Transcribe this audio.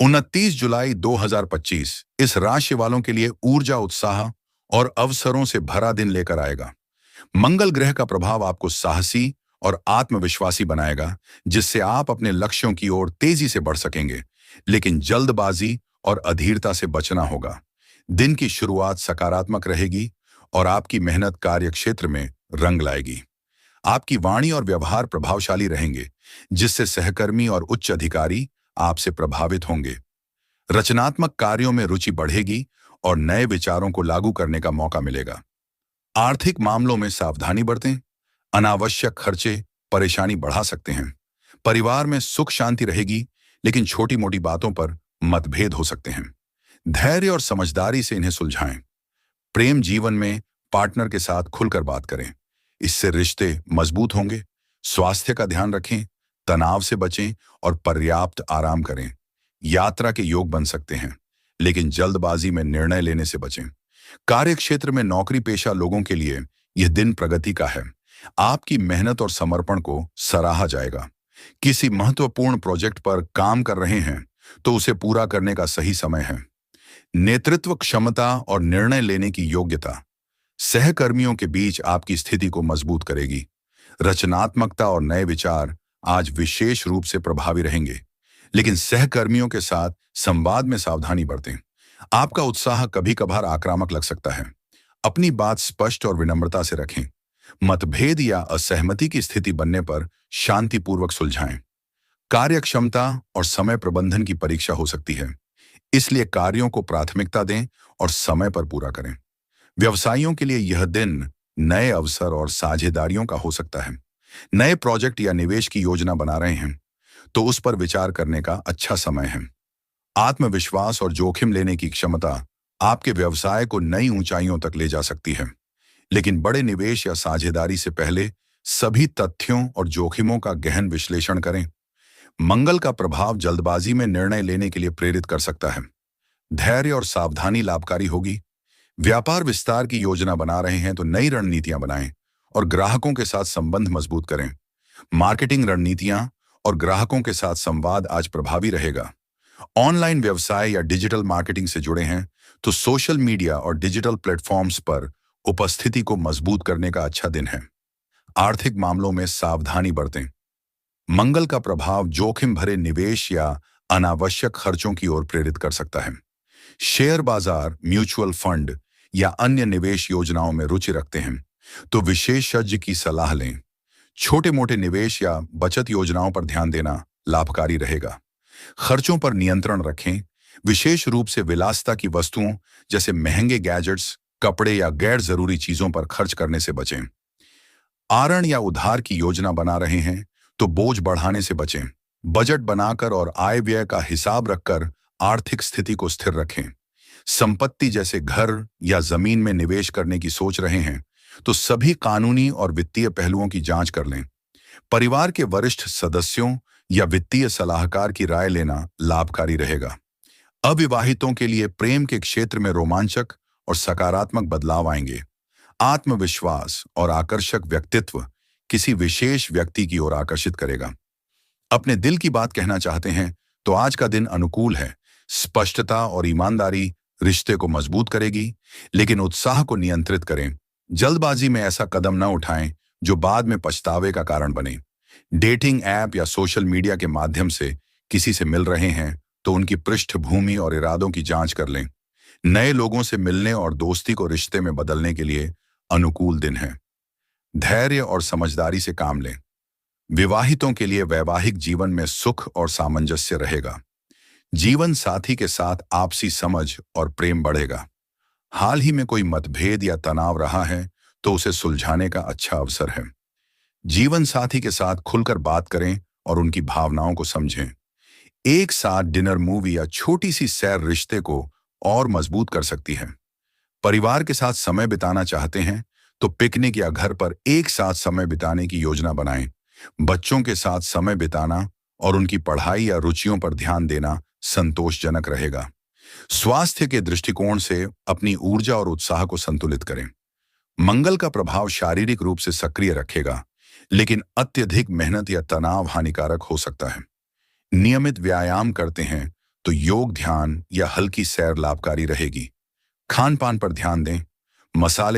29 जुलाई 2025 इस राशि वालों के लिए ऊर्जा, उत्साह और अवसरों से भरा दिन लेकर आएगा। मंगल ग्रह का प्रभाव आपको साहसी और आत्मविश्वासी बनाएगा, जिससे आप अपने लक्ष्यों की ओर तेजी से बढ़ सकेंगे। लेकिन जल्दबाजी और अधीरता से बचना होगा। दिन की शुरुआत सकारात्मक रहेगी और आपकी मेहनत कार्य क्षेत्र में रंग लाएगी। आपकी वाणी और व्यवहार प्रभावशाली रहेंगे, जिससे सहकर्मी और उच्च अधिकारी आपसे प्रभावित होंगे। रचनात्मक कार्यों में रुचि बढ़ेगी और नए विचारों को लागू करने का मौका मिलेगा। आर्थिक मामलों में सावधानी बरतें। अनावश्यक खर्चे परेशानी बढ़ा सकते हैं। परिवार में सुख शांति रहेगी, लेकिन छोटी मोटी बातों पर मतभेद हो सकते हैं। धैर्य और समझदारी से इन्हें सुलझाएं। प्रेम जीवन में पार्टनर के साथ खुलकर बात करें, इससे रिश्ते मजबूत होंगे। स्वास्थ्य का ध्यान रखें, तनाव से बचें और पर्याप्त आराम करें। यात्रा के योग बन सकते हैं, लेकिन जल्दबाजी में निर्णय लेने से बचें। कार्यक्षेत्र में नौकरी पेशा लोगों के लिए यह दिन प्रगति का है। आपकी मेहनत और समर्पण को सराहा जाएगा। किसी महत्वपूर्ण प्रोजेक्ट पर काम कर रहे हैं तो उसे पूरा करने का सही समय है। नेतृत्व क्षमता और निर्णय लेने की योग्यता सहकर्मियों के बीच आपकी स्थिति को मजबूत करेगी। रचनात्मकता और नए विचार आज विशेष रूप से प्रभावी रहेंगे, लेकिन सहकर्मियों के साथ संवाद में सावधानी बरतें। आपका उत्साह कभी कभार आक्रामक लग सकता है। अपनी बात स्पष्ट और विनम्रता से रखें। मतभेद या असहमति की स्थिति बनने पर शांतिपूर्वक सुलझाएं। कार्यक्षमता और समय प्रबंधन की परीक्षा हो सकती है, इसलिए कार्यों को प्राथमिकता दें और समय पर पूरा करें। व्यवसायियों के लिए यह दिन नए अवसर और साझेदारियों का हो सकता है। नए प्रोजेक्ट या निवेश की योजना बना रहे हैं तो उस पर विचार करने का अच्छा समय है। आत्मविश्वास और जोखिम लेने की क्षमता आपके व्यवसाय को नई ऊंचाइयों तक ले जा सकती है, लेकिन बड़े निवेश या साझेदारी से पहले सभी तथ्यों और जोखिमों का गहन विश्लेषण करें। मंगल का प्रभाव जल्दबाजी में निर्णय लेने के लिए प्रेरित कर सकता है। धैर्य और सावधानी लाभकारी होगी। व्यापार विस्तार की योजना बना रहे हैं तो नई रणनीतियां बनाएं और ग्राहकों के साथ संबंध मजबूत करें। मार्केटिंग रणनीतियां और ग्राहकों के साथ संवाद आज प्रभावी रहेगा। ऑनलाइन व्यवसाय या डिजिटल मार्केटिंग से जुड़े हैं तो सोशल मीडिया और डिजिटल प्लेटफॉर्म्स पर उपस्थिति को मजबूत करने का अच्छा दिन है। आर्थिक मामलों में सावधानी बरतें। मंगल का प्रभाव जोखिम भरे निवेश या अनावश्यक खर्चों की ओर प्रेरित कर सकता है। शेयर बाजार, म्यूचुअल फंड या अन्य निवेश योजनाओं में रुचि रखते हैं तो विशेषज्ञ की सलाह लें। छोटे मोटे निवेश या बचत योजनाओं पर ध्यान देना लाभकारी रहेगा। खर्चों पर नियंत्रण रखें, विशेष रूप से विलासिता की वस्तुओं जैसे महंगे गैजेट्स, कपड़े या गैर जरूरी चीजों पर खर्च करने से बचें। आरण या उधार की योजना बना रहे हैं तो बोझ बढ़ाने से बचें। बजट बनाकर और आय व्यय का हिसाब रखकर आर्थिक स्थिति को स्थिर रखें। संपत्ति जैसे घर या जमीन में निवेश करने की सोच रहे हैं तो सभी कानूनी और वित्तीय पहलुओं की जांच कर लें। परिवार के वरिष्ठ सदस्यों या वित्तीय सलाहकार की राय लेना लाभकारी रहेगा। अविवाहितों के लिए प्रेम के क्षेत्र में रोमांचक और सकारात्मक बदलाव आएंगे। आत्मविश्वास और आकर्षक व्यक्तित्व किसी विशेष व्यक्ति की ओर आकर्षित करेगा। अपने दिल की बात कहना चाहते हैं तो आज का दिन अनुकूल है। स्पष्टता और ईमानदारी रिश्ते को मजबूत करेगी, लेकिन उत्साह को नियंत्रित करें। जल्दबाजी में ऐसा कदम न उठाएं जो बाद में पछतावे का कारण बने। डेटिंग ऐप या सोशल मीडिया के माध्यम से किसी से मिल रहे हैं तो उनकी पृष्ठभूमि और इरादों की जांच कर लें। नए लोगों से मिलने और दोस्ती को रिश्ते में बदलने के लिए अनुकूल दिन है। धैर्य और समझदारी से काम लें। विवाहितों के लिए वैवाहिक जीवन में सुख और सामंजस्य रहेगा। जीवन साथी के साथ आपसी समझ और प्रेम बढ़ेगा। हाल ही में कोई मतभेद या तनाव रहा है तो उसे सुलझाने का अच्छा अवसर है। जीवन साथी के साथ खुलकर बात करें और उनकी भावनाओं को समझें। एक साथ डिनर, मूवी या छोटी सी सैर रिश्ते को और मजबूत कर सकती है। परिवार के साथ समय बिताना चाहते हैं तो पिकनिक या घर पर एक साथ समय बिताने की योजना बनाएं। बच्चों के साथ समय बिताना और उनकी पढ़ाई या रुचियों पर ध्यान देना संतोषजनक रहेगा। स्वास्थ्य के दृष्टिकोण से अपनी ऊर्जा और उत्साह को संतुलित करें। मंगल का प्रभाव शारीरिक रूप से सक्रिय रखेगा, लेकिन अत्यधिक मेहनत या तनाव हानिकारक हो सकता है। नियमित व्यायाम करते हैं तो योग, ध्यान या हल्की सैर लाभकारी रहेगी। खान पान पर ध्यान दें। मसाले